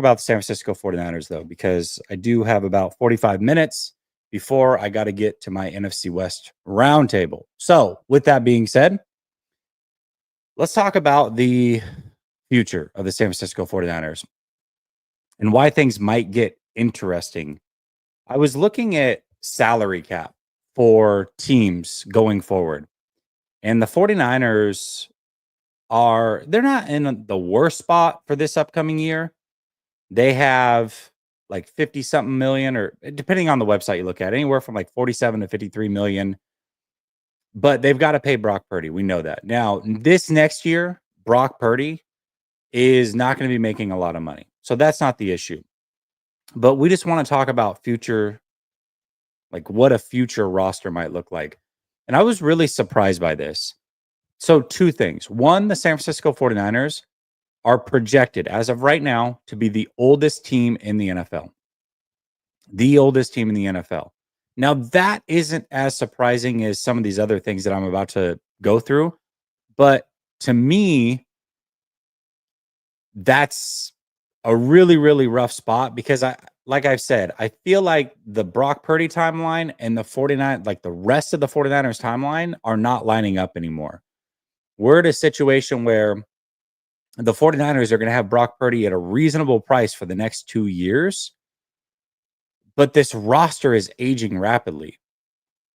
about the San Francisco 49ers, though, because I do have about 45 minutes before I got to get to my NFC West roundtable. So, with that being said, let's talk about the future of the San Francisco 49ers and why things might get interesting. I was looking at salary cap for teams going forward, and the 49ers they're not in the worst spot for this upcoming year. They have like 50 something million, or depending on the website you look at, anywhere from like 47 to 53 million. But they've got to pay Brock Purdy. We know that. Now, this next year, Brock Purdy is not going to be making a lot of money. So that's not the issue. But we just want to talk about future, like what a future roster might look like. And I was really surprised by this. So two things. One, the San Francisco 49ers are projected as of right now to be the oldest team in the NFL. The oldest team in the NFL. Now, that isn't as surprising as some of these other things that I'm about to go through. But to me, that's a really, really rough spot because like I've said, I feel like the Brock Purdy timeline and the 49, like the rest of the 49ers timeline are not lining up anymore. We're at a situation where the 49ers are going to have Brock Purdy at a reasonable price for the next 2 years. But this roster is aging rapidly.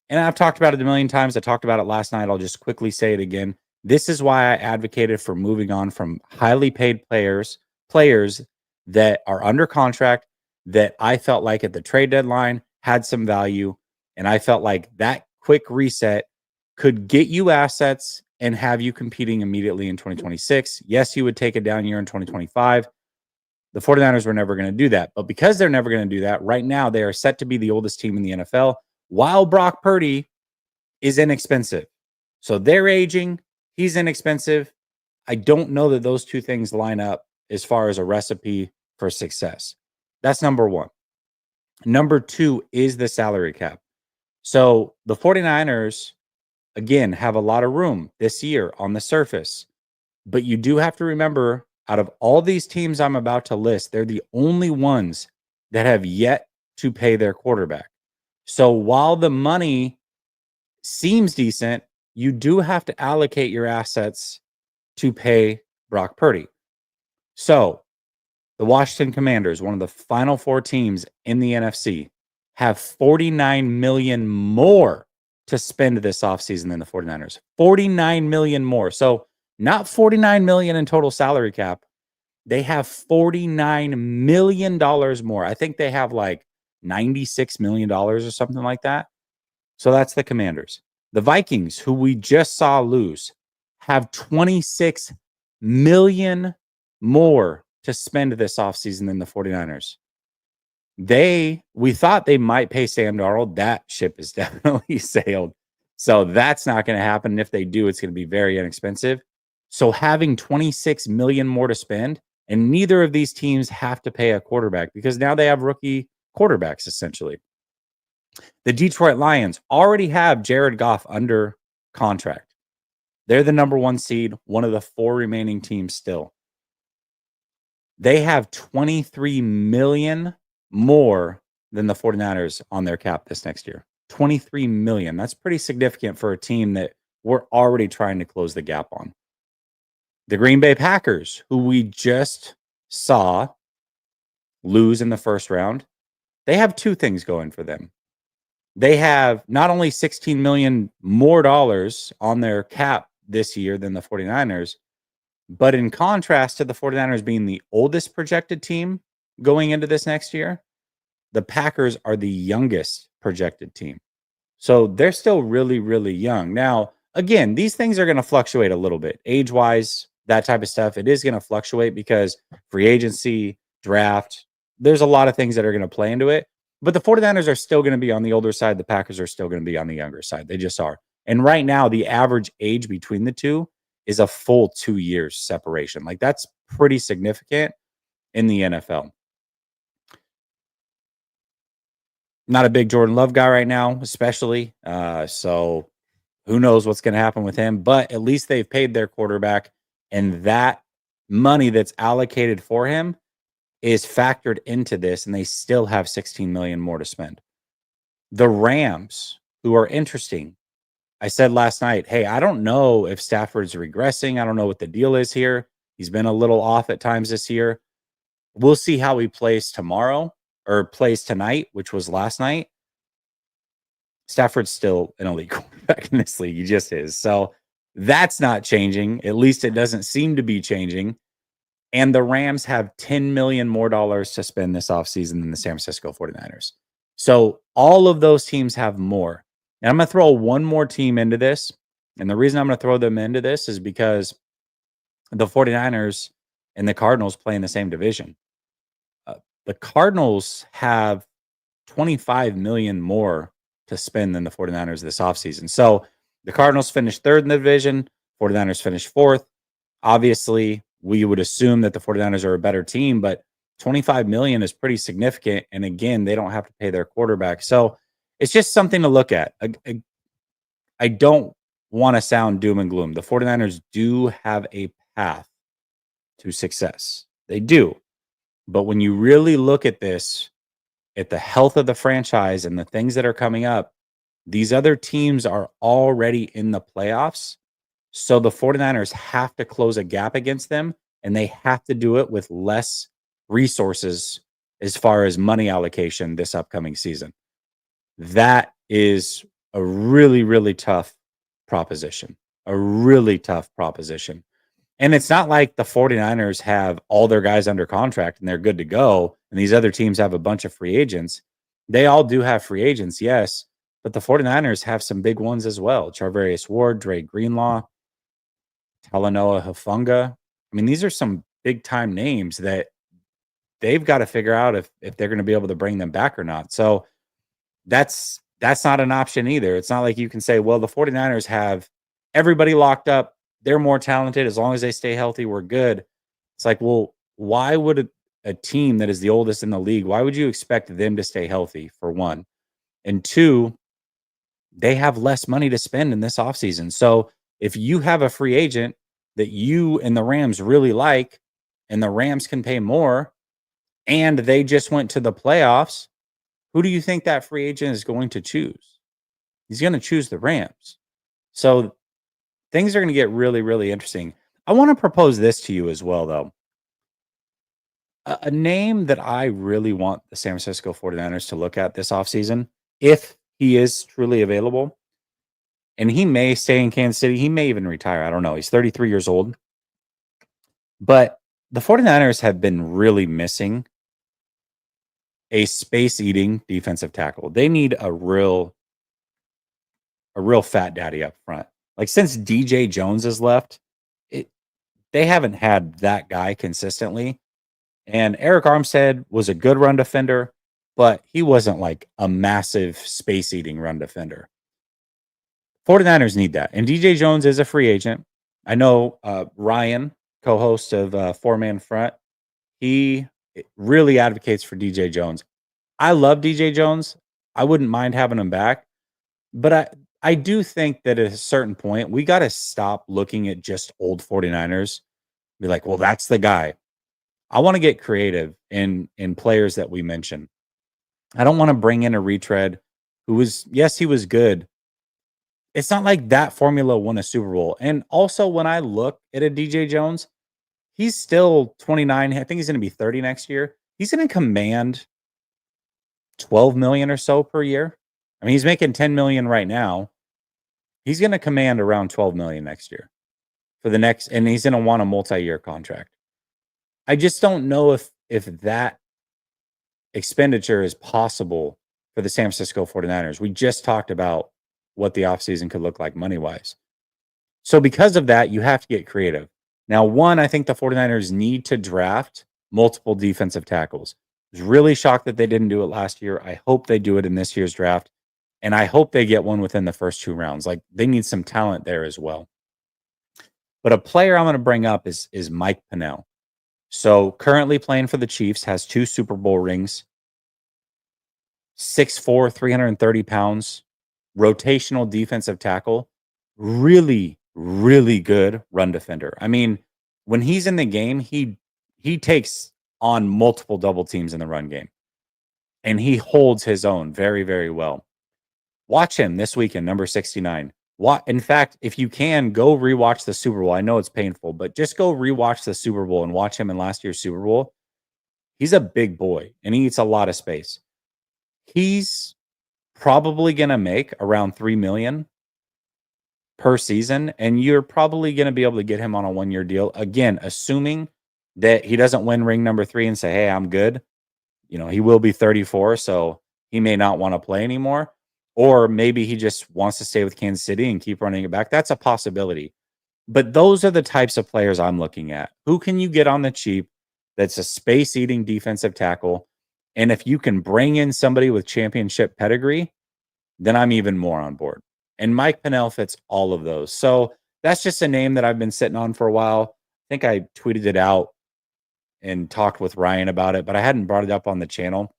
And I've talked about it a million times. I talked about it last night. I'll just quickly say it again. This is why I advocated for moving on from highly paid players that are under contract that I felt like at the trade deadline had some value. And I felt like that quick reset could get you assets and have you competing immediately in 2026. Yes, you would take a down year in 2025. The 49ers were never going to do that. But because they're never going to do that, right now they are set to be the oldest team in the NFL, while Brock Purdy is inexpensive. So they're aging. He's inexpensive. I don't know that those two things line up as far as a recipe for success. That's number one. Number two is the salary cap. So the 49ers, again, have a lot of room this year on the surface. But you do have to remember, out of all these teams I'm about to list, they're the only ones that have yet to pay their quarterback. So while the money seems decent, you do have to allocate your assets to pay Brock Purdy. So the Washington Commanders, one of the final four teams in the NFC, have $49 million more to spend this offseason than the 49ers. $49 million more. So not $49 million in total salary cap. They have $49 million more. I think they have like $96 million or something like that. So that's the Commanders. The Vikings, who we just saw lose, have $26 million more to spend this offseason than the 49ers. We thought they might pay Sam Darnold. That ship is definitely sailed. So that's not going to happen. And if they do, it's going to be very inexpensive. So having $26 million more to spend, and neither of these teams have to pay a quarterback because now they have rookie quarterbacks, essentially. The Detroit Lions already have Jared Goff under contract. They're the number one seed, one of the four remaining teams still. They have $23 million more than the 49ers on their cap this next year. $23 million. That's pretty significant for a team that we're already trying to close the gap on. The Green Bay Packers, who we just saw lose in the first round, they have two things going for them. They have not only $16 million more dollars on their cap this year than the 49ers, but in contrast to the 49ers being the oldest projected team going into this next year, the Packers are the youngest projected team. So they're still really, really young. Now, again, these things are going to fluctuate a little bit. Age-wise, that type of stuff, it is going to fluctuate because free agency, draft, there's a lot of things that are going to play into it. But the 49ers are still going to be on the older side. The Packers are still going to be on the younger side. They just are. And right now, the average age between the two is a full 2 years separation. Like, that's pretty significant in the NFL. Not a big Jordan Love guy right now, especially. So who knows what's going to happen with him. But at least they've paid their quarterback. And that money that's allocated for him is factored into this, and they still have 16 million more to spend. The Rams, who are interesting. I said last night, hey, I don't know if Stafford's regressing. I don't know what the deal is here. He's been a little off at times this year. We'll see how he plays tomorrow or plays tonight, which was last night. Stafford's still an elite quarterback in this league. He just is. So that's not changing. At least it doesn't seem to be changing. And the Rams have $10 million more to spend this offseason than the San Francisco 49ers. So all of those teams have more. And I'm going to throw one more team into this. And the reason I'm going to throw them into this is because the 49ers and the Cardinals play in the same division. The Cardinals have 25 million more to spend than the 49ers this offseason. So the Cardinals finished third in the division, 49ers finished fourth. Obviously, we would assume that the 49ers are a better team, but 25 million is pretty significant. And again, they don't have to pay their quarterback. So it's just something to look at. I don't want to sound doom and gloom. The 49ers do have a path to success. They do. But when you really look at this, at the health of the franchise and the things that are coming up, these other teams are already in the playoffs. So the 49ers have to close a gap against them, and they have to do it with less resources as far as money allocation this upcoming season. That is a really, really tough proposition. A really tough proposition. And it's not like the 49ers have all their guys under contract and they're good to go, and these other teams have a bunch of free agents. They all do have free agents, yes, but the 49ers have some big ones as well. Charvarius Ward, Dre Greenlaw, Talanoa Hufanga. I mean, these are some big-time names that they've got to figure out if they're going to be able to bring them back or not. So that's not an option either. It's not like you can say, well, the 49ers have everybody locked up. They're more talented. As long as they stay healthy, we're good. It's like, well, why would a team that is the oldest in the league, why would you expect them to stay healthy, for one? And two, they have less money to spend in this offseason. So if you have a free agent that you and the Rams really like, and the Rams can pay more, and they just went to the playoffs, who do you think that free agent is going to choose? He's going to choose the Rams. So things are going to get really, really interesting. I want to propose this to you as well, though. A name that I really want the San Francisco 49ers to look at this offseason, if he is truly available, and he may stay in Kansas City, he may even retire. I don't know. He's 33 years old. But the 49ers have been really missing a space-eating defensive tackle. They need a real fat daddy up front. Like, since DJ Jones has left, they haven't had that guy consistently. And Eric Armstead was a good run defender, but he wasn't like a massive space-eating run defender. 49ers need that. And DJ Jones is a free agent. I know Ryan, co-host of Four Man Front, he really advocates for DJ Jones. I love DJ Jones. I wouldn't mind having him back. But I do think that at a certain point, we got to stop looking at just old 49ers. Be like, well, that's the guy. I want to get creative in players that we mention. I don't want to bring in a retread who was, yes, he was good. It's not like that formula won a Super Bowl. And also, when I look at a DJ Jones, he's still 29. I think he's going to be 30 next year. He's going to command 12 million or so per year. I mean, he's making 10 million right now. He's going to command around 12 million next year for the next, and he's going to want a multi-year contract. I just don't know if that expenditure is possible for the San Francisco 49ers. We just talked about what the offseason could look like money-wise. So because of that, you have to get creative. Now, one, I think the 49ers need to draft multiple defensive tackles. I was really shocked that they didn't do it last year. I hope they do it in this year's draft. And I hope they get one within the first 2 rounds. Like, they need some talent there as well. But a player I'm going to bring up is Mike Pennell. So currently playing for the Chiefs, has 2 Super Bowl rings, 6'4", 330 pounds, rotational defensive tackle, really, really good run defender. I mean, when he's in the game, he takes on multiple double teams in the run game. And he holds his own very, very well. Watch him this weekend, number 69. In fact, if you can, go rewatch the Super Bowl. I know it's painful, but just go rewatch the Super Bowl and watch him in last year's Super Bowl. He's a big boy, and he eats a lot of space. He's probably going to make around $3 million per season, and you're probably going to be able to get him on a 1-year deal. Again, assuming that he doesn't win ring number 3 and say, hey, I'm good. He will be 34, so he may not want to play anymore. Or maybe he just wants to stay with Kansas City and keep running it back. That's a possibility. But those are the types of players I'm looking at. Who can you get on the cheap that's a space-eating defensive tackle? And if you can bring in somebody with championship pedigree, then I'm even more on board. And Mike Pennell fits all of those. So that's just a name that I've been sitting on for a while. I think I tweeted it out and talked with Ryan about it, but I hadn't brought it up on the channel.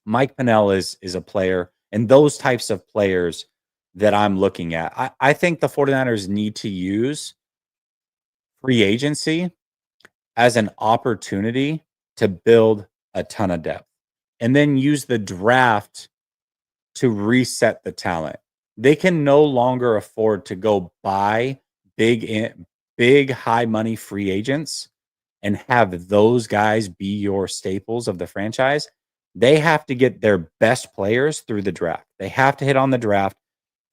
Mike Pennell is a player, and those types of players that I'm looking at. I think the 49ers need to use free agency as an opportunity to build a ton of depth and then use the draft to reset the talent. They can no longer afford to go buy big high money free agents and have those guys be your staples of the franchise. They have to get their best players through the draft. They have to hit on the draft,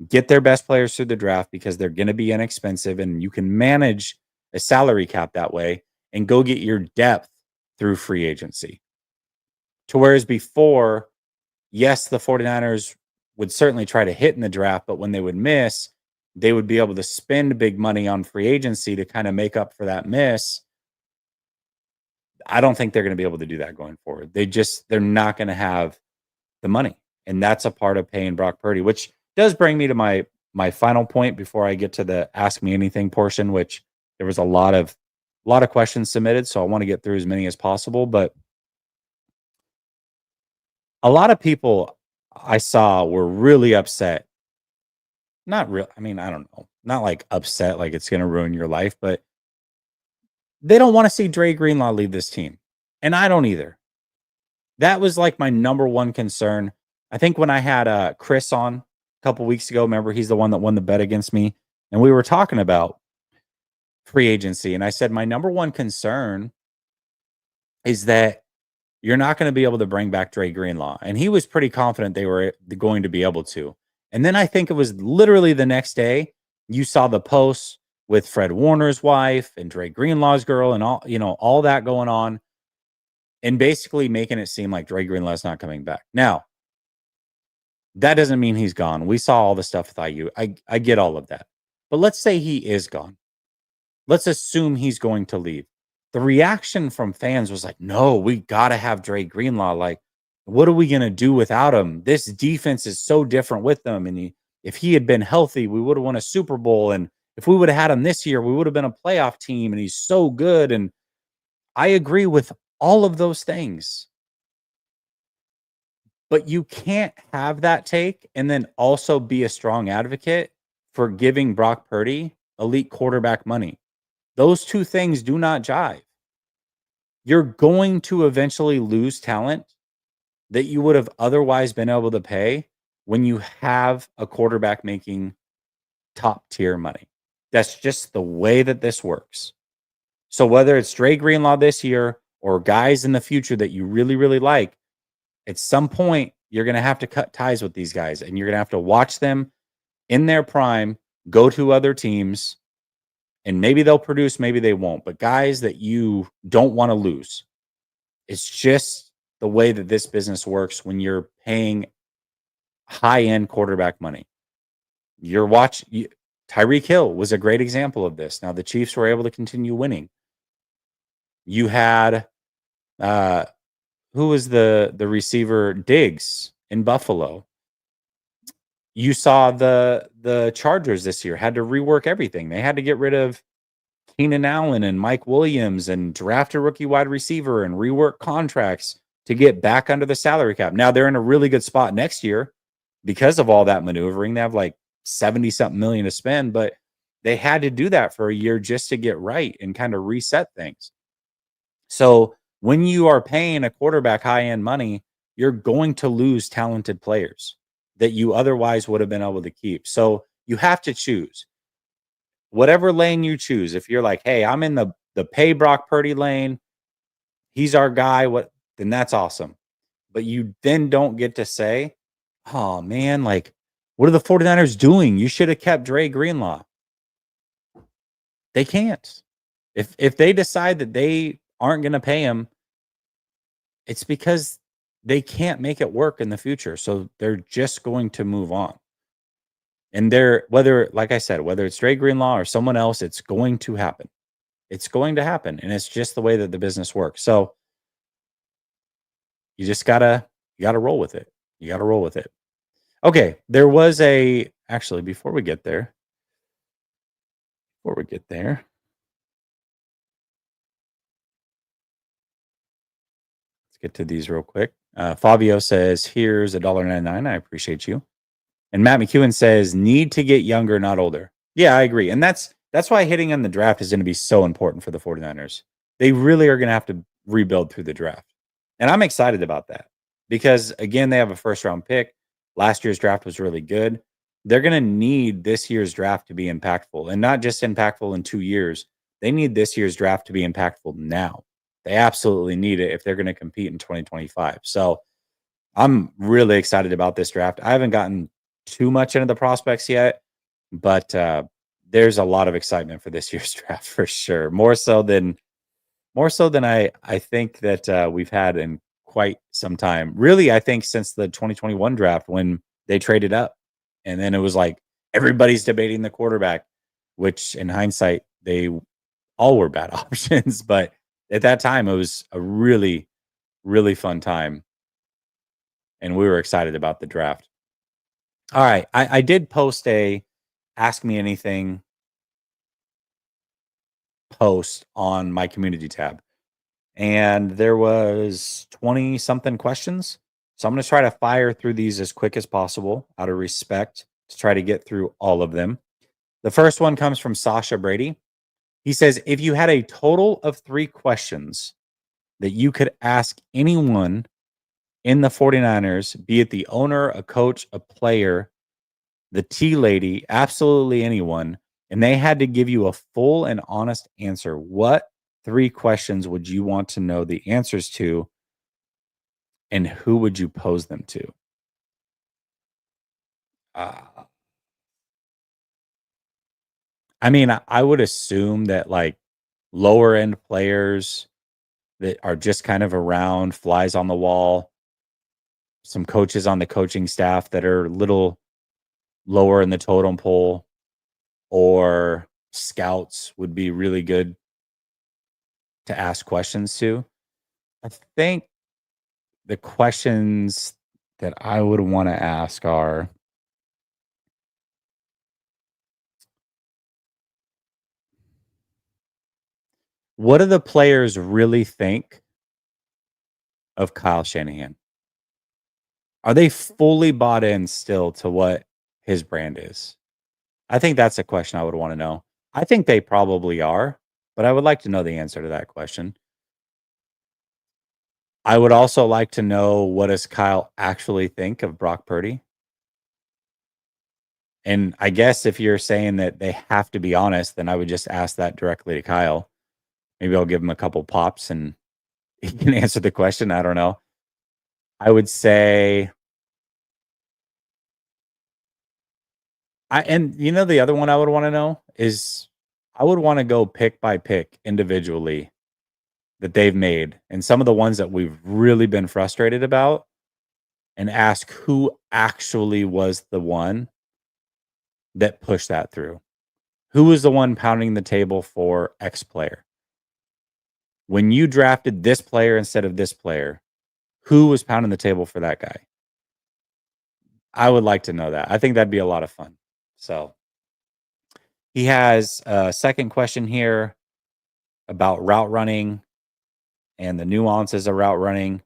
get their best players through the draft because they're going to be inexpensive and you can manage a salary cap that way and go get your depth through free agency. To whereas before, yes, the 49ers would certainly try to hit in the draft, but when they would miss, they would be able to spend big money on free agency to kind of make up for that miss. I don't think they're going to be able to do that going forward. They're not going to have the money. And that's a part of paying Brock Purdy, which does bring me to my final point before I get to the Ask Me Anything portion, which there was a lot of questions submitted. So I want to get through as many as possible. But a lot of people I saw were really upset. Not real. I mean, I don't know. Not like upset, like it's going to ruin your life, but they don't want to see Dre Greenlaw leave this team. And I don't either. That was like my number one concern. I think when I had Chris on a couple weeks ago, remember he's the one that won the bet against me. And we were talking about free agency. And I said, my number one concern is that you're not going to be able to bring back Dre Greenlaw. And he was pretty confident they were going to be able to. And then I think it was literally the next day, you saw the posts with Fred Warner's wife and Dre Greenlaw's girl and all that going on and basically making it seem like Dre Greenlaw's not coming back. Now, that doesn't mean he's gone. We saw all the stuff with IU. I get all of that. But let's say he is gone. Let's assume he's going to leave. The reaction from fans was like, no, we got to have Dre Greenlaw. Like, what are we going to do without him? This defense is so different with them. And if he had been healthy, we would have won a Super Bowl. And if we would have had him this year, we would have been a playoff team. And he's so good. And I agree with all of those things. But you can't have that take and then also be a strong advocate for giving Brock Purdy elite quarterback money. Those two things do not jive. You're going to eventually lose talent that you would have otherwise been able to pay when you have a quarterback making top tier money. That's just the way that this works. So whether it's Dre Greenlaw this year or guys in the future that you really, really like, at some point, you're going to have to cut ties with these guys and you're going to have to watch them in their prime, go to other teams, and maybe they'll produce, maybe they won't. But guys that you don't want to lose. It's just the way that this business works when you're paying high-end quarterback money. Tyreek Hill was a great example of this. Now, the Chiefs were able to continue winning. You had, who was the receiver? Diggs in Buffalo. You saw the Chargers this year had to rework everything. They had to get rid of Keenan Allen and Mike Williams and draft a rookie wide receiver and rework contracts to get back under the salary cap. Now they're in a really good spot next year because of all that maneuvering. They have like 70-something million to spend, but they had to do that for a year just to get right and kind of reset things. So When you are paying a quarterback high-end money, you're going to lose talented players that you otherwise would have been able to keep. So you have to choose. Whatever lane you choose, if you're like, hey, I'm in the pay Brock Purdy lane, he's our guy, then that's awesome. But you then don't get to say, oh man, like, what are the 49ers doing? You should have kept Dre Greenlaw. They can't. If they decide that they aren't going to pay him, it's because they can't make it work in the future. So they're just going to move on. And like I said, whether it's Dre Greenlaw or someone else, it's going to happen. It's going to happen. And it's just the way that the business works. So you just gotta roll with it. You gotta roll with it. Okay. There was actually, before we get there, let's get to these real quick. Fabio says, here's $1.99. I appreciate you. And Matt McEwen says, need to get younger, not older. Yeah, I agree. And that's why hitting on the draft is going to be so important for the 49ers. They really are going to have to rebuild through the draft. And I'm excited about that because, again, they have a first-round pick. Last year's draft was really good. They're going to need this year's draft to be impactful, and not just impactful in 2 years. They need this year's draft to be impactful now. They absolutely need it if they're going to compete in 2025. So I'm really excited about this draft. I haven't gotten too much into the prospects yet, but there's a lot of excitement for this year's draft for sure. More so than I think that we've had in quite some time. Really, I think since the 2021 draft when they traded up, and then it was like everybody's debating the quarterback, which in hindsight they all were bad options, but at that time it was a really, really fun time, and we were excited about the draft. All right, I did post a Ask Me Anything post on my community tab, and there was 20 something questions. So I'm going to try to fire through these as quick as possible out of respect to try to get through all of them. The first one comes from Sasha Brady. He says, if you had a total of 3 questions that you could ask anyone in the 49ers, be it the owner, a coach, a player, the tea lady, absolutely anyone, and they had to give you a full and honest answer, what 3 questions would you want to know the answers to, and who would you pose them to? I mean, I would assume that like lower end players that are just kind of around, flies on the wall, some coaches on the coaching staff that are a little lower in the totem pole, or scouts would be really good to ask questions to. I think the questions that I would want to ask are, what do the players really think of Kyle Shanahan? Are they fully bought in still to what his brand is? I think that's a question I would want to know. I think they probably are, but I would like to know the answer to that question. I would also like to know, what does Kyle actually think of Brock Purdy? And I guess if you're saying that they have to be honest, then I would just ask that directly to Kyle. Maybe I'll give him a couple pops and he can answer the question. I don't know. I would say, and you know, the other one I would want to know is, I would want to go pick by pick individually that they've made, and some of the ones that we've really been frustrated about, and ask who actually was the one that pushed that through. Who was the one pounding the table for X player? When you drafted this player instead of this player, who was pounding the table for that guy? I would like to know that. I think that'd be a lot of fun. So he has a second question here about route running and the nuances of route running.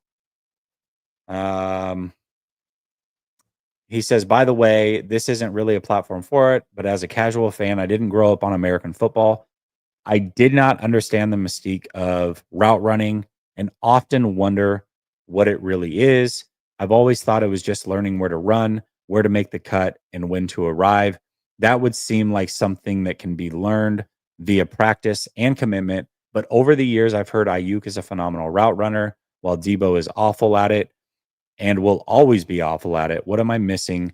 He says, by the way, this isn't really a platform for it, but as a casual fan, I didn't grow up on American football. I did not understand the mystique of route running and often wonder what it really is. I've always thought it was just learning where to run, where to make the cut, and when to arrive. That would seem like something that can be learned via practice and commitment. But over the years, I've heard Ayuk is a phenomenal route runner, while Debo is awful at it and will always be awful at it. What am I missing?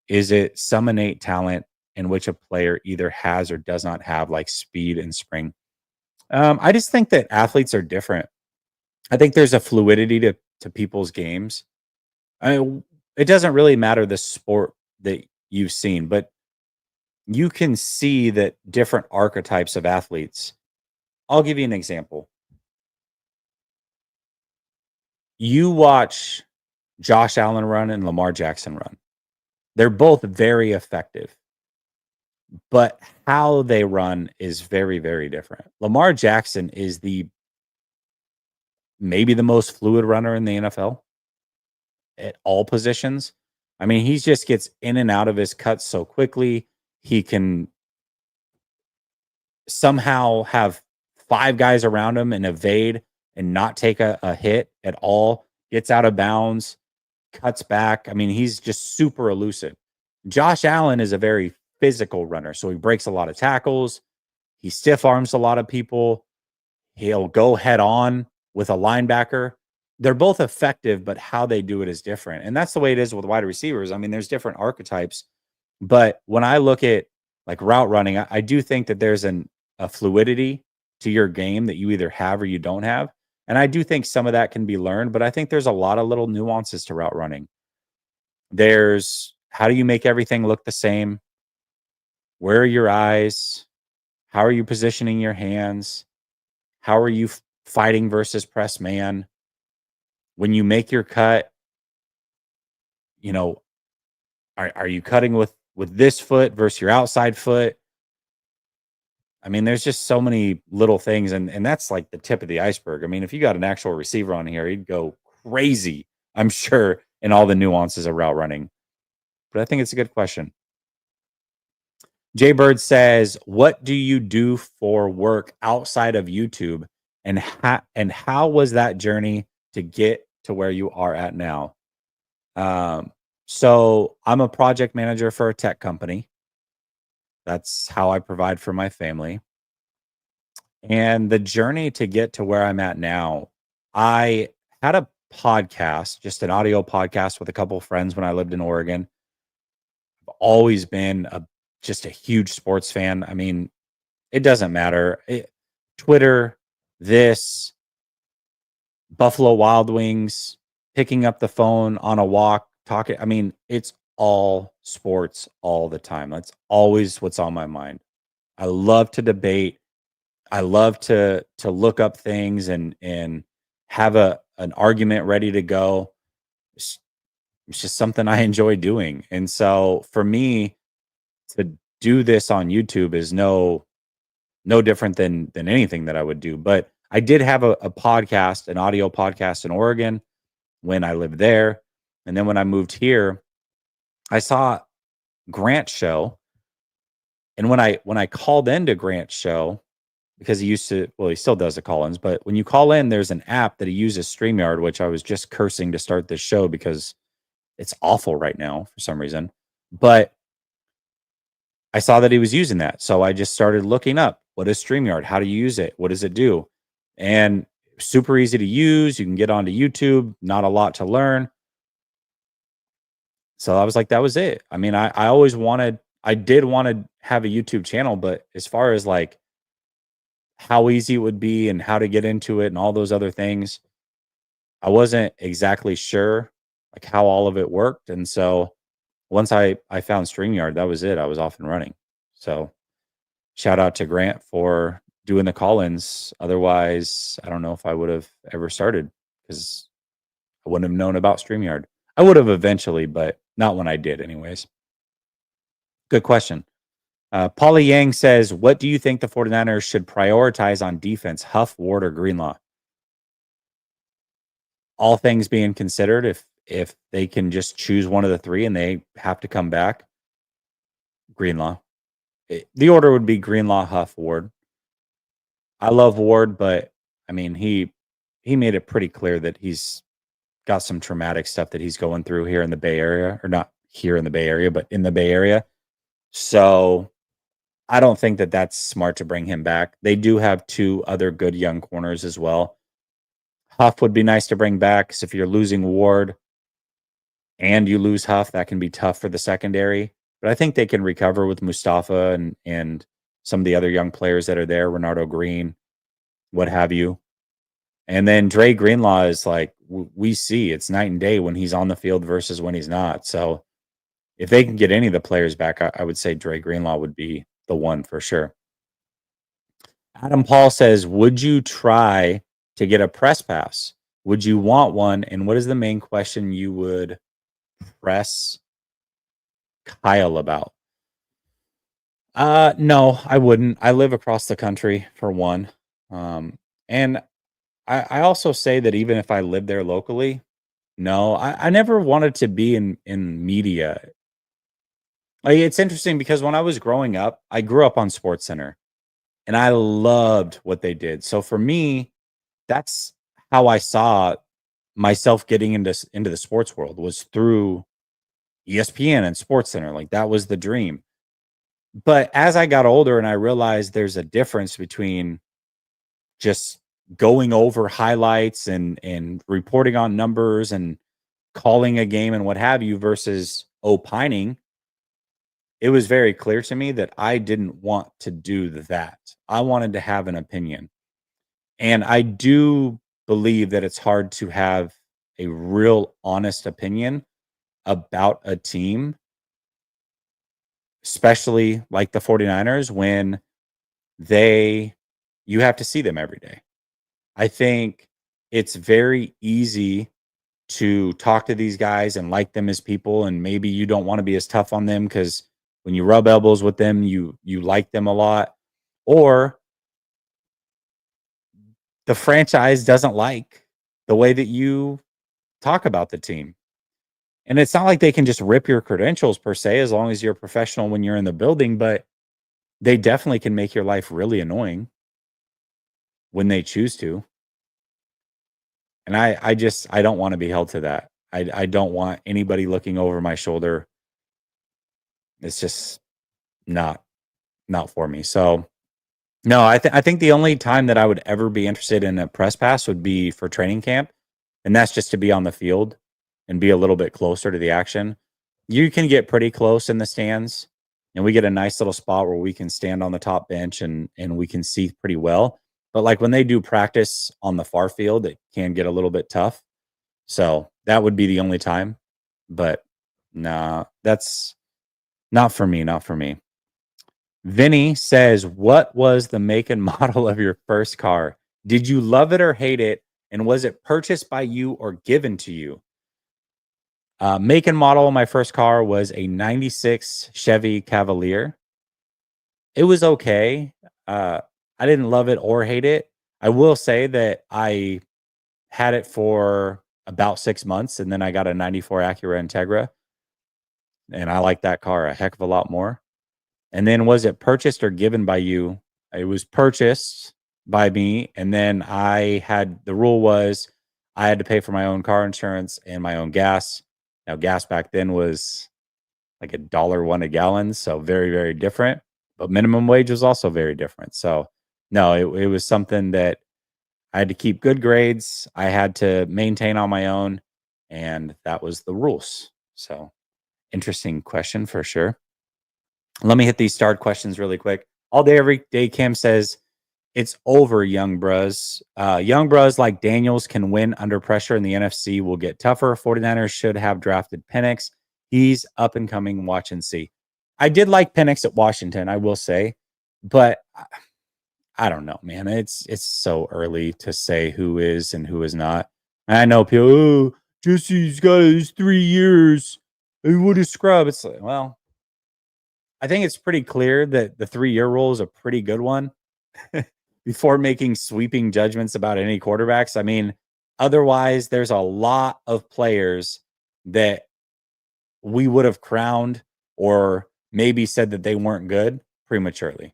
Is it some innate talent in which a player either has or does not have, like speed and spring? I just think that athletes are different. I think there's a fluidity to people's games. It doesn't really matter the sport that you've seen, but you can see that different archetypes of athletes. I'll give you an example. You watch Josh Allen run and Lamar Jackson run. They're both very effective, but how they run is very, very different. Lamar Jackson is the maybe the most fluid runner in the NFL at all positions. I mean, he just gets in and out of his cuts so quickly. He can somehow have five guys around him and evade and not take a hit at all, gets out of bounds, cuts back. I mean, he's just super elusive. Josh Allen is a very physical runner. So he breaks a lot of tackles. He stiff arms a lot of people. He'll go head on with a linebacker. They're both effective, but how they do it is different. And that's the way it is with wide receivers. I mean, there's different archetypes. But when I look at like route running, I do think that there's a fluidity to your game that you either have or you don't have. And I do think some of that can be learned, but I think there's a lot of little nuances to route running. There's how do you make everything look the same? Where are your eyes? How are you positioning your hands? How are you fighting versus press man? When you make your cut, you know, are you cutting with this foot versus your outside foot? I mean, there's just so many little things, and that's like the tip of the iceberg. I mean, if you got an actual receiver on here, he'd go crazy, I'm sure, in all the nuances of route running. But I think it's a good question. Jay Bird says, "What do you do for work outside of YouTube, and how was that journey to get to where you are at now?" So I'm a project manager for a tech company. That's how I provide for my family. And the journey to get to where I'm at now, I had a podcast, just an audio podcast with a couple of friends when I lived in Oregon. I've always been just a huge sports fan. I mean, it doesn't matter. Twitter, this, Buffalo Wild Wings, picking up the phone on a walk, talking. I mean, it's all sports all the time. That's always what's on my mind. I love to debate. I love to look up things and have an argument ready to go. It's, it's just something I enjoy doing. And so for me to do this on YouTube is no different than anything that I would do. But I did have a podcast, an audio podcast in Oregon when I lived there. And then when I moved here, I saw Grant's show. And when I called into Grant's show, because he used to, well, he still does the call-ins, but when you call in, there's an app that he uses, StreamYard, which I was just cursing to start this show because it's awful right now for some reason. But I saw that he was using that. So I just started looking up, what is StreamYard? How do you use it? What does it do? And super easy to use. You can get onto YouTube, not a lot to learn. So I was like, that was it. I mean, I always I did want to have a YouTube channel, but as far as like how easy it would be and how to get into it and all those other things, I wasn't exactly sure like how all of it worked. And so once I found StreamYard, that was it. I was off and running. So shout out to Grant for doing the call-ins. Otherwise, I don't know if I would have ever started because I wouldn't have known about StreamYard. I would have eventually, but not when I did anyways. Good question. Paulie Yang says, what do you think the 49ers should prioritize on defense, Huff, Ward, or Greenlaw? All things being considered, if they can just choose one of the three and they have to come back, Greenlaw. The order would be Greenlaw, Huff, Ward. I love Ward, but I mean he made it pretty clear that he's got some traumatic stuff that he's going through here in the Bay Area, or not here in the Bay Area, but in the Bay Area. So I don't think that that's smart to bring him back. They do have 2 other good young corners as well. Huff would be nice to bring back, because if you're losing Ward and you lose Huff, that can be tough for the secondary. But I think they can recover with Mustafa and some of the other young players that are there, Renardo Green, what have you. And then Dre Greenlaw is like, we see it's night and day when he's on the field versus when he's not. So if they can get any of the players back, I would say Dre Greenlaw would be the one for sure. Adam Paul says, would you try to get a press pass? Would you want one? And what is the main question you would press Kyle about? No, I wouldn't. I live across the country for one. And I also say that even if I lived there locally, no, I never wanted to be in media. Like, it's interesting because when I was growing up, I grew up on SportsCenter and I loved what they did. So for me, that's how I saw myself getting into the sports world, was through ESPN and SportsCenter. Like, that was the dream. But as I got older and I realized there's a difference between just going over highlights and reporting on numbers and calling a game and what have you versus opining, it was very clear to me that I didn't want to do that. I wanted to have an opinion. And I do believe that it's hard to have a real honest opinion about a team, especially like the 49ers, when you have to see them every day. I think it's very easy to talk to these guys and like them as people, and maybe you don't want to be as tough on them because when you rub elbows with them, you like them a lot, or the franchise doesn't like the way that you talk about the team. And it's not like they can just rip your credentials per se, as long as you're professional when you're in the building, but they definitely can make your life really annoying when they choose to. And I don't want to be held to that. I don't want anybody looking over my shoulder. It's just not for me. So no, I think the only time that I would ever be interested in a press pass would be for training camp, and that's just to be on the field and be a little bit closer to the action. You can get pretty close in the stands, and we get a nice little spot where we can stand on the top bench and we can see pretty well. But like when they do practice on the far field, it can get a little bit tough. So that would be the only time. But nah, that's not for me. Not for me. Vinny says, what was the make and model of your first car? Did you love it or hate it? And was it purchased by you or given to you? Make and model of my first car was a 96 Chevy Cavalier. It was okay. I didn't love it or hate it. I will say that I had it for about 6 months, and then I got a 94 Acura Integra, and I like that car a heck of a lot more. And then, was it purchased or given by you? It was purchased by me, and then the rule was I had to pay for my own car insurance and my own gas. Now, gas back then was like $1 a gallon, so very, very different. But minimum wage was also very different. So no, it was something that I had to keep good grades. I had to maintain on my own, and that was the rules. So interesting question for sure. Let me hit these starred questions really quick. All day, every day, Cam says, it's over, young bros. Young bros like Daniels can win under pressure, and the NFC will get tougher. 49ers should have drafted Penix. He's up and coming. Watch and see. I did like Penix at Washington, I will say, but I don't know, man. It's so early to say who is and who is not. And I know people, oh, Jesse's got his 3 years. What a scrub. It's like, well, I think it's pretty clear that the 3-year rule is a pretty good one before making sweeping judgments about any quarterbacks. I mean, otherwise, there's a lot of players that we would have crowned or maybe said that they weren't good prematurely.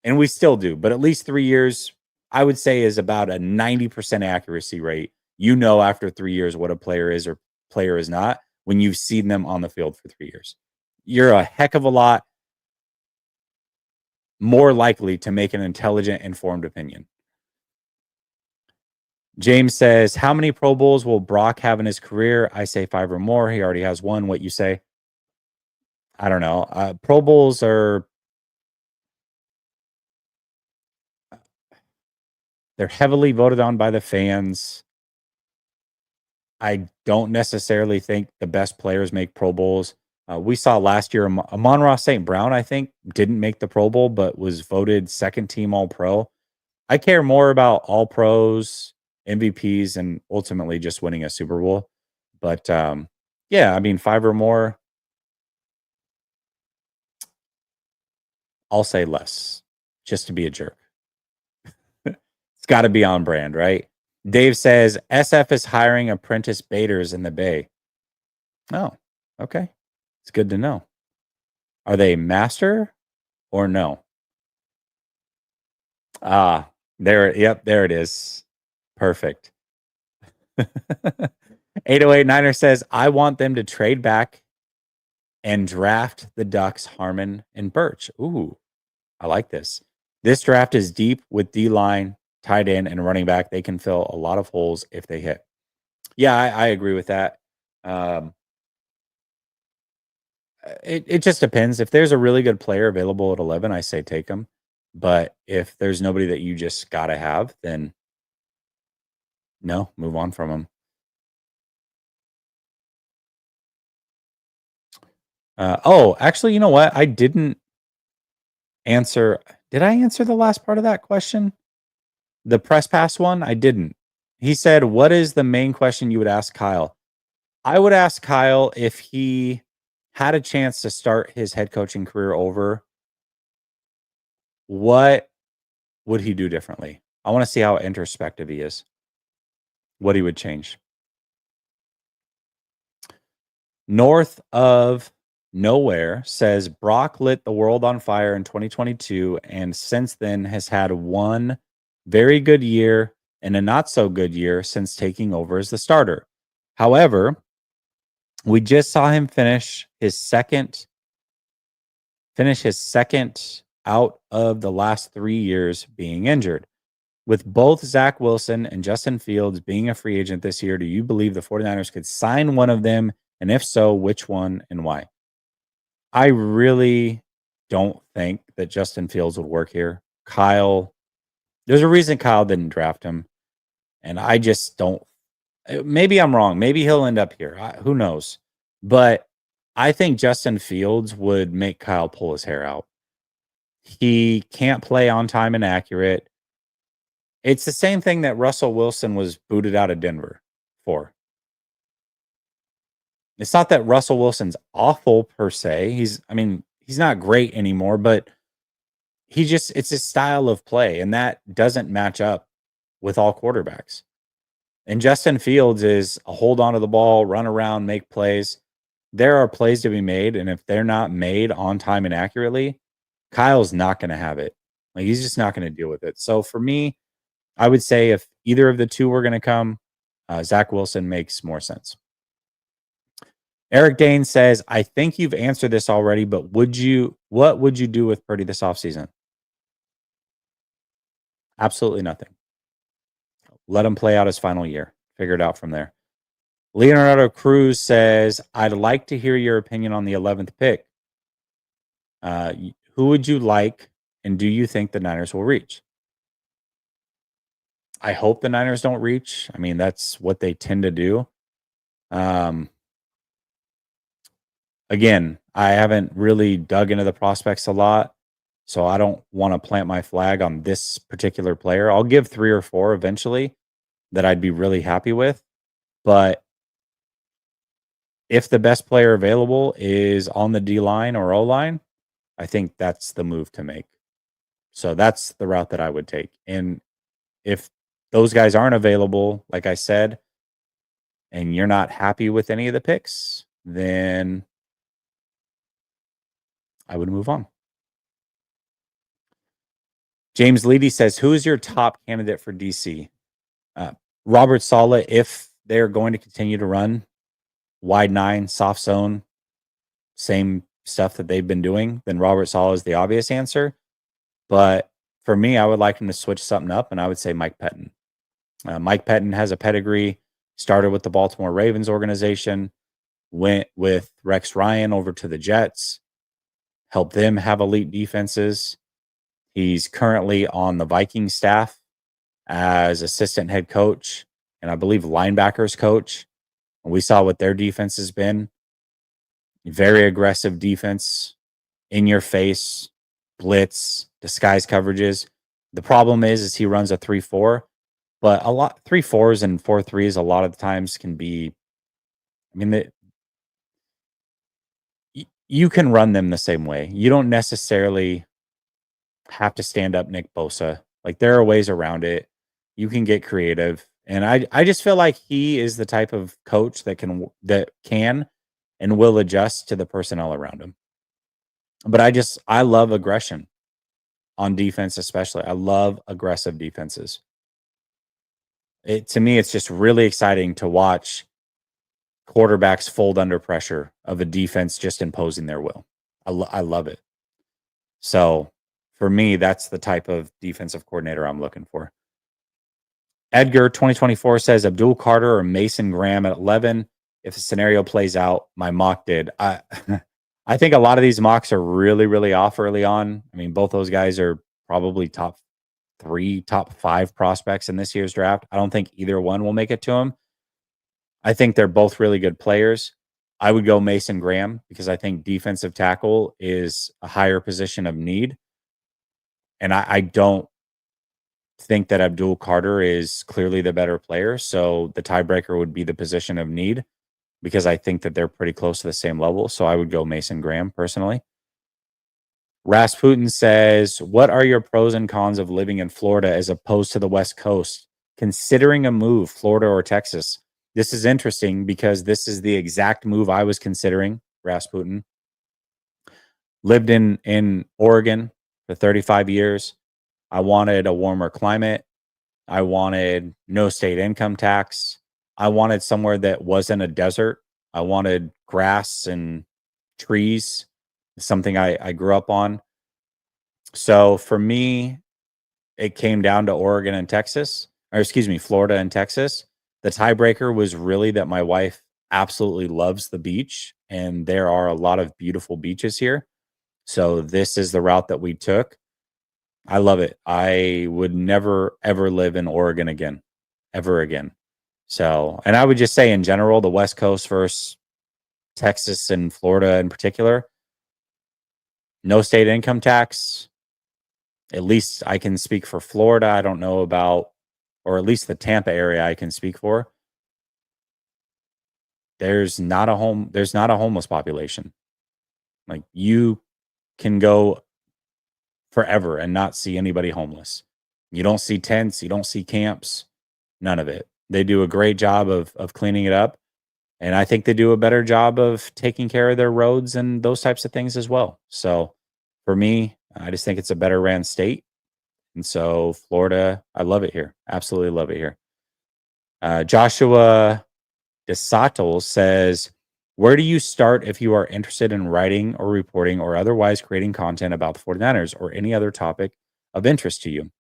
And we still do, but at least 3 years, I would say is about a 90% accuracy rate. You know after 3 years what a player is or player is not when you've seen them on the field for 3 years. You're a heck of a lot more likely to make an intelligent, informed opinion. James says, "How many Pro Bowls will Brock have in his career?" I say 5 or more. He already has 1. What you say? I don't know. Pro Bowls are they're heavily voted on by the fans. I don't necessarily think the best players make Pro Bowls. We saw last year Amon-Ra St. Brown, I think, didn't make the Pro Bowl, but was voted second team All Pro. I care more about All Pros, MVPs, and ultimately just winning a Super Bowl. But yeah, I mean, 5 or more, I'll say less, just to be a jerk. It's got to be on brand, right? Dave says SF is hiring apprentice baiters in the Bay. Oh, okay. It's good to know. Are they master or no? Ah, there. Yep, there it is. Perfect. 808 Niner says, I want them to trade back and draft the Ducks, Harmon and Birch. Ooh, I like this. This draft is deep with D line, tight end, and running back. They can fill a lot of holes if they hit. Yeah, I agree with that. Um, it just depends. If there's a really good player available at 11, I say take him. But if there's nobody that you just got to have, then no, move on from him. Oh, actually, you know what? I didn't answer. Did I answer the last part of that question? The press pass one? I didn't. He said, "What is the main question you would ask Kyle?" I would ask Kyle if he had a chance to start his head coaching career over, what would he do differently? I want to see how introspective he is, what he would change. North of Nowhere says Brock lit the world on fire in 2022 and since then has had one very good year and a not so good year since taking over as the starter. However, we just saw him finish his second out of the last 3 years being injured. With both Zach Wilson and Justin Fields being a free agent this year, do you believe the 49ers could sign one of them? And if so, which one and why? I really don't think that Justin Fields would work here. There's a reason Kyle didn't draft him. And I just don't. Maybe I'm wrong. Maybe he'll end up here. Who knows? But I think Justin Fields would make Kyle pull his hair out. He can't play on time and accurate. It's the same thing that Russell Wilson was booted out of Denver for. It's not that Russell Wilson's awful per se. He's not great anymore, but it's his style of play, and that doesn't match up with all quarterbacks. And Justin Fields is a hold on to the ball, run around, make plays. There are plays to be made, and if they're not made on time and accurately, Kyle's not going to have it. Like he's just not going to deal with it. So for me, I would say if either of the two were going to come, Zach Wilson makes more sense. Eric Dane says, I think you've answered this already, but what would you do with Purdy this offseason? Absolutely nothing. Let him play out his final year. Figure it out from there. Leonardo Cruz says, I'd like to hear your opinion on the 11th pick. Who would you like, and do you think the Niners will reach? I hope the Niners don't reach. I mean, that's what they tend to do. Again, I haven't really dug into the prospects a lot, so I don't want to plant my flag on this particular player. I'll give 3 or 4 eventually that I'd be really happy with, but if the best player available is on the D line or O line, I think that's the move to make. So that's the route that I would take. And if those guys aren't available, like I said, and you're not happy with any of the picks, then I would move on. James Leedy says, who is your top candidate for DC? Robert Saleh, if they're going to continue to run wide nine, soft zone, same stuff that they've been doing, then Robert Saleh is the obvious answer. But for me, I would like him to switch something up, and I would say Mike Pettin. Mike Pettin has a pedigree, started with the Baltimore Ravens organization, went with Rex Ryan over to the Jets, helped them have elite defenses. He's currently on the Vikings staff as assistant head coach and I believe linebackers coach. And we saw what their defense has been. Very aggressive defense, in your face, blitz, disguise coverages. The problem is he runs a 3-4, but a lot 3-4s and 4-3s a lot of the times can be, I mean, you can run them the same way. You don't necessarily have to stand up Nick Bosa. Like there are ways around it. You can get creative. And I just feel like he is the type of coach that can and will adjust to the personnel around him. But I love aggression on defense, especially. I love aggressive defenses. To me, it's just really exciting to watch quarterbacks fold under pressure of a defense just imposing their will. I love it. So for me, that's the type of defensive coordinator I'm looking for. Edgar 2024 says Abdul Carter or Mason Graham at 11. If the scenario plays out, my mock did. I think a lot of these mocks are really, really off early on. I mean, both those guys are probably top 3, top 5 prospects in this year's draft. I don't think either one will make it to them. I think they're both really good players. I would go Mason Graham because I think defensive tackle is a higher position of need. And I don't think that Abdul Carter is clearly the better player. So the tiebreaker would be the position of need because I think that they're pretty close to the same level. So I would go Mason Graham personally. Rasputin says, what are your pros and cons of living in Florida as opposed to the West Coast? Considering a move, Florida or Texas? This is interesting because this is the exact move I was considering, Rasputin. Lived in Oregon for 35 years. I wanted a warmer climate. I wanted no state income tax. I wanted somewhere that wasn't a desert. I wanted grass and trees, something I grew up on. So for me, it came down to Oregon and Texas, or excuse me, Florida and Texas. The tiebreaker was really that my wife absolutely loves the beach, and there are a lot of beautiful beaches here. So this is the route that we took. I love it. I would never, ever live in Oregon again, ever again. So, and I would just say in general, the West Coast versus Texas and Florida in particular, no state income tax. At least I can speak for Florida. I don't know about, or at least the Tampa area I can speak for. There's not a homeless population. Like you can go forever and not see anybody homeless. You don't see tents, you don't see camps, none of it. They do a great job of cleaning it up. And I think they do a better job of taking care of their roads and those types of things as well. So for me, I just think it's a better ran state. And so Florida, I love it here. Absolutely love it here. Joshua DeSato says, where do you start if you are interested in writing or reporting or otherwise creating content about the 49ers or any other topic of interest to you?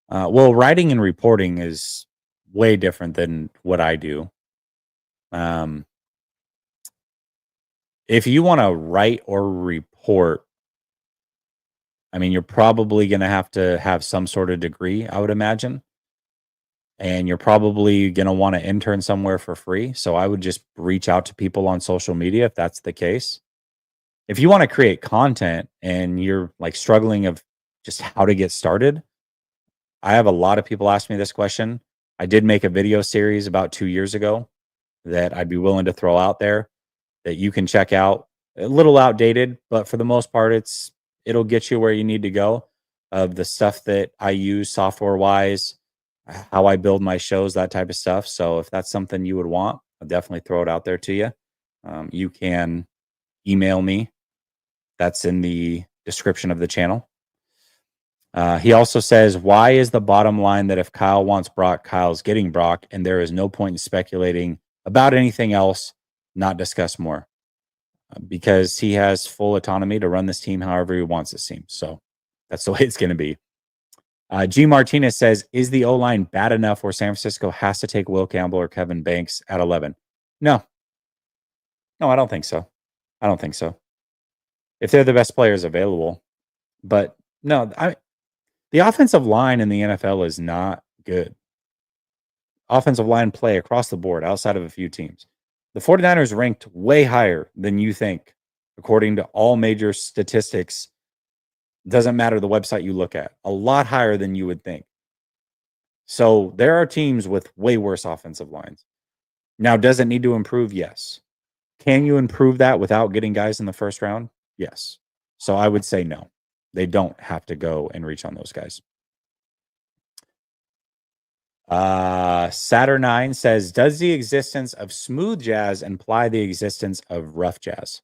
Well, writing and reporting is way different than what I do. If you want to write or report, I mean, you're probably going to have some sort of degree, I would imagine. And you're probably going to want to intern somewhere for free. So I would just reach out to people on social media if that's the case. If you want to create content and you're like struggling of just how to get started, I have a lot of people ask me this question. I did make a video series about 2 years ago that I'd be willing to throw out there that you can check out. A little outdated, but for the most part, it'll get you where you need to go of the stuff that I use software wise, how I build my shows, that type of stuff. So if that's something you would want, I'll definitely throw it out there to you. You can email me. That's in the description of the channel. He also says, why is the bottom line that if Kyle wants Brock, Kyle's getting Brock, and there is no point in speculating about anything else, not discuss more? Because he has full autonomy to run this team however he wants this team. So that's the way it's going to be. G. Martinez says, is the O-line bad enough where San Francisco has to take Will Campbell or Kevin Banks at 11? No. No, I don't think so. I don't think so. If they're the best players available. But no, the offensive line in the NFL is not good. Offensive line play across the board outside of a few teams. The 49ers ranked way higher than you think, according to all major statistics. Doesn't matter the website you look at. A lot higher than you would think. So there are teams with way worse offensive lines. Now, does it need to improve? Yes. Can you improve that without getting guys in the first round? Yes. So I would say no. They don't have to go and reach on those guys. Saturn9 says, does the existence of smooth jazz imply the existence of rough jazz?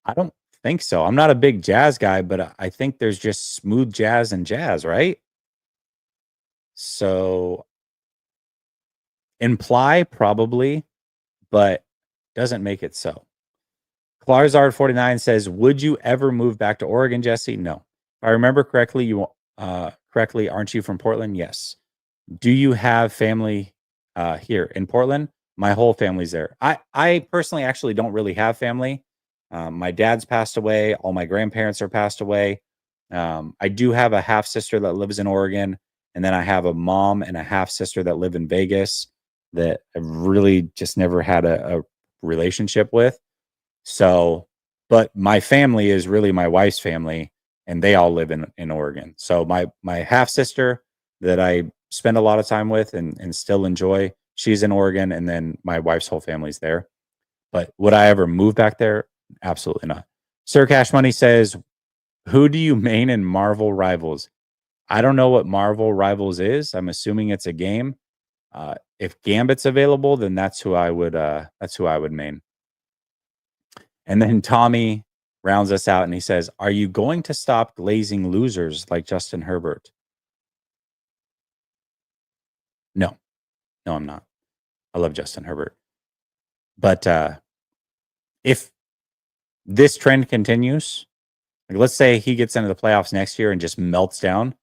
I don't think so. I'm not a big jazz guy, but I think there's just smooth jazz and jazz, right? So imply probably, but doesn't make it so. Clarzard49 says, would you ever move back to Oregon, Jesse? No. If I remember correctly, aren't you from Portland? Yes. Do you have family here in Portland? My whole family's there. I personally actually don't really have family. My dad's passed away. All my grandparents are passed away. I do have a half sister that lives in Oregon. And then I have a mom and a half sister that live in Vegas that I've really just never had a relationship with. So, but my family is really my wife's family, and they all live in Oregon. So my half sister that I spend a lot of time with and still enjoy, she's in Oregon, and then my wife's whole family's there. But would I ever move back there? Absolutely not. Sir Cash Money says, who do you main in Marvel Rivals? I don't know what Marvel Rivals is. I'm assuming it's a game. If Gambit's available, then that's who I would main. And then Tommy rounds us out and he says, are you going to stop glazing losers like Justin Herbert? No, I'm not. I love Justin Herbert. But if this trend continues, like let's say he gets into the playoffs next year and just melts down,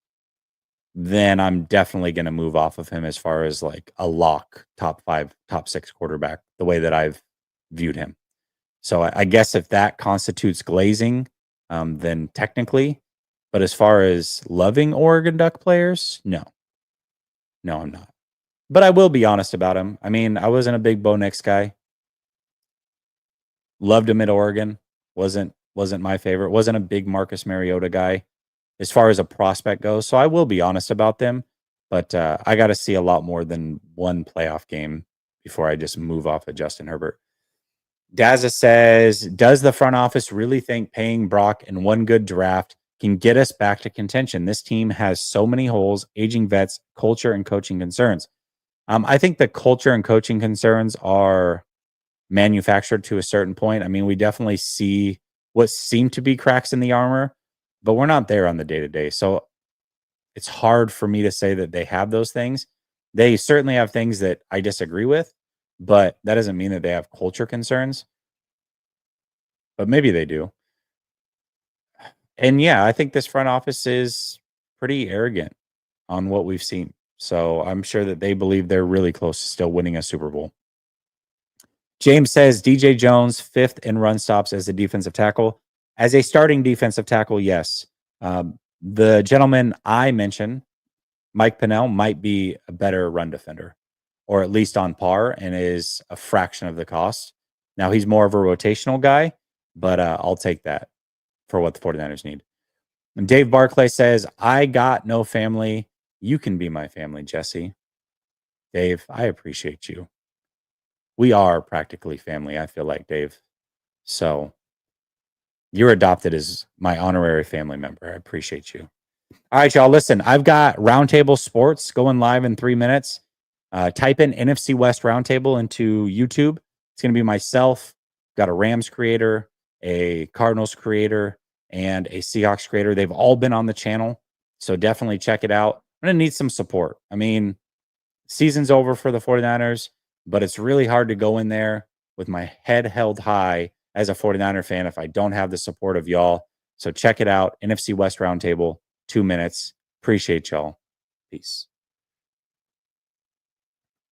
then I'm definitely going to move off of him as far as like a lock top 5, top 6 quarterback, the way that I've viewed him. So I guess if that constitutes glazing, then technically, but as far as loving Oregon Duck players, no, I'm not. But I will be honest about him. I mean, I wasn't a big Bo Nix guy. Loved him at Oregon. Wasn't my favorite. Wasn't a big Marcus Mariota guy as far as a prospect goes. So I will be honest about them. But I got to see a lot more than one playoff game before I just move off of Justin Herbert. Daza says, does the front office really think paying Brock in one good draft can get us back to contention? This team has so many holes, aging vets, culture, and coaching concerns. I think the culture and coaching concerns are manufactured to a certain point. I mean, we definitely see what seem to be cracks in the armor, but we're not there on the day-to-day. So it's hard for me to say that they have those things. They certainly have things that I disagree with, but that doesn't mean that they have culture concerns. But maybe they do. And yeah, I think this front office is pretty arrogant on what we've seen. So I'm sure that they believe they're really close to still winning a Super Bowl. James says DJ Jones, 5th in run stops as a defensive tackle. As a starting defensive tackle, yes. The gentleman I mentioned, Mike Pennell, might be a better run defender, or at least on par, and is a fraction of the cost. Now, he's more of a rotational guy, but I'll take that for what the 49ers need. And Dave Barclay says, I got no family. You can be my family, Jesse. Dave, I appreciate you. We are practically family, I feel like, Dave. So you're adopted as my honorary family member. I appreciate you. All right, y'all. Listen, I've got Roundtable Sports going live in 3 minutes. Type in NFC West Roundtable into YouTube. It's going to be myself. Got a Rams creator, a Cardinals creator, and a Seahawks creator. They've all been on the channel, so definitely check it out. I'm going to need some support. I mean, season's over for the 49ers, but it's really hard to go in there with my head held high as a 49er fan if I don't have the support of y'all. So check it out. NFC West Roundtable, 2 minutes. Appreciate y'all. Peace.